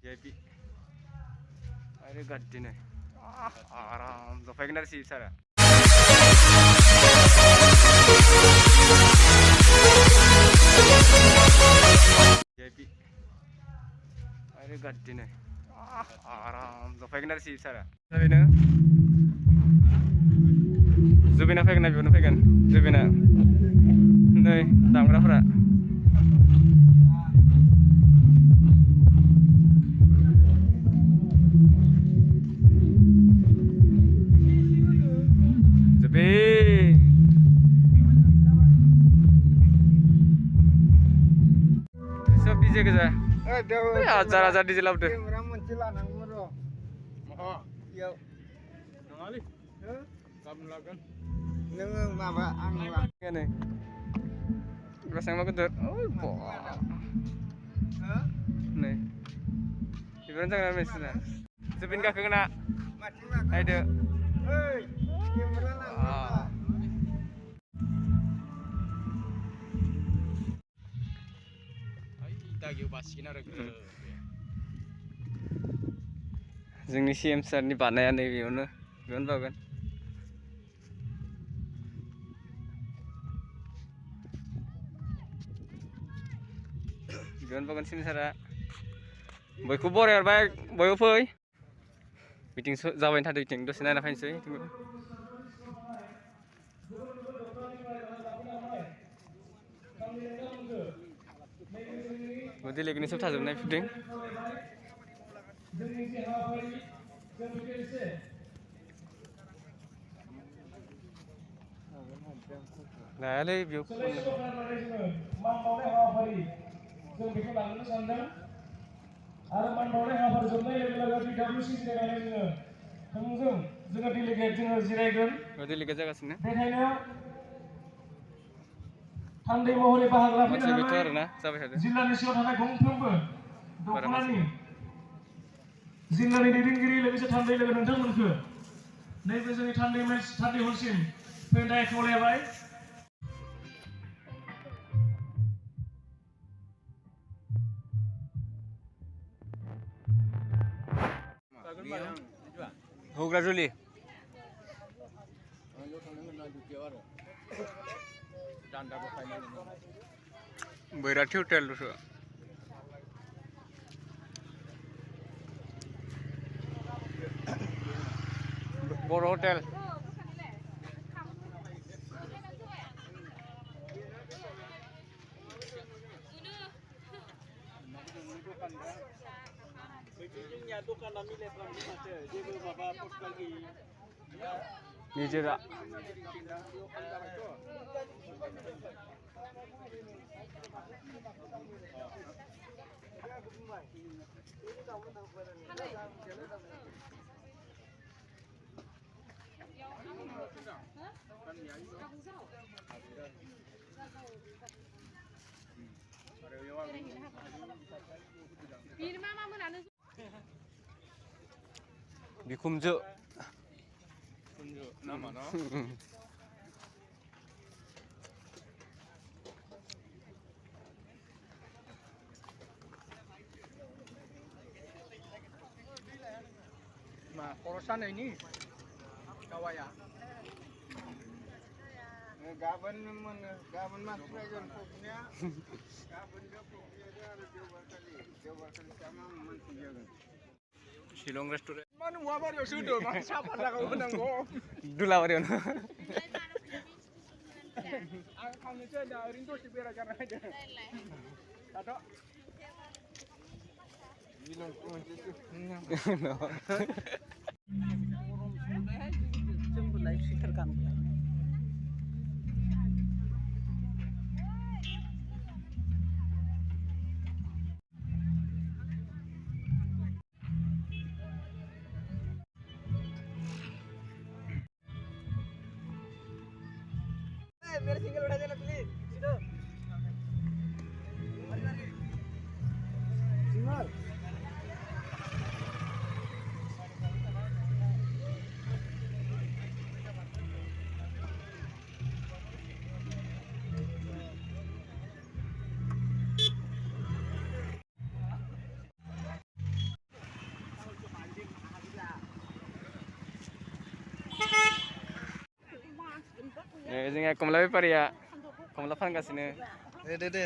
VIP. Ayo ganti nih. Aram. Sampai kena sih sana. VIP. Ayo ganti nih. Aram. Sampai kena sih sana. Tapi nih. Zubina fake na bion fake kan. Zubina. Nih, tangga berapa? Bisa kerja. Ajar di jelap deh. Rasanya mau ketur. Nih. Ibaran jangan mesin. Sepin kaki kena. Ayo. जोंनि CM सारनि बानाया नैबेयावनो बेयावनो बागोन CM सारा बयखौ बरायहरबाय बयबो फै meeting जाबाय थादों meeting दसे नायना फैनोसै दिलेगनि सब थाजोबनाय फुदों नायालै बेयाव जों बेखौ लांनो सानदों आरो मानबावनाय हाबाफारि जोबनाय लोगो लोगो PWC जिरायनानै जोङो डेलिगेट जोङो जिरायगोन डेलिगेट जागासिनो बेखायनो थान्दै महरै बाहागो लाफैनो जिल्लानि सिङाव थानाय गंफ्रोमबो दख'नानि जिल्लानि दैदेनगिरि लोगोसे थान्दै लोगो नोंथांमोनखौ नैबे जोंनि थान्दै हलसिम फैनाय खावलायबाय होग्रा जुलि बैराथि हटेल बर' hotel निजेरा बिखुमजो nama no korosan ini kawaya gaban masuk aja pokoknya gaban sama Shillong restaurant mana mau apa dia sudah mas siapa dah kau menang go dulu apa dia kamu tu dah rindu si berak jangan aja tato bilang kau itu jemput lagi si terkan मेरे single उठा देना please सीधो single जोंहा कमला बेफारिया कमला फानगासिनो दे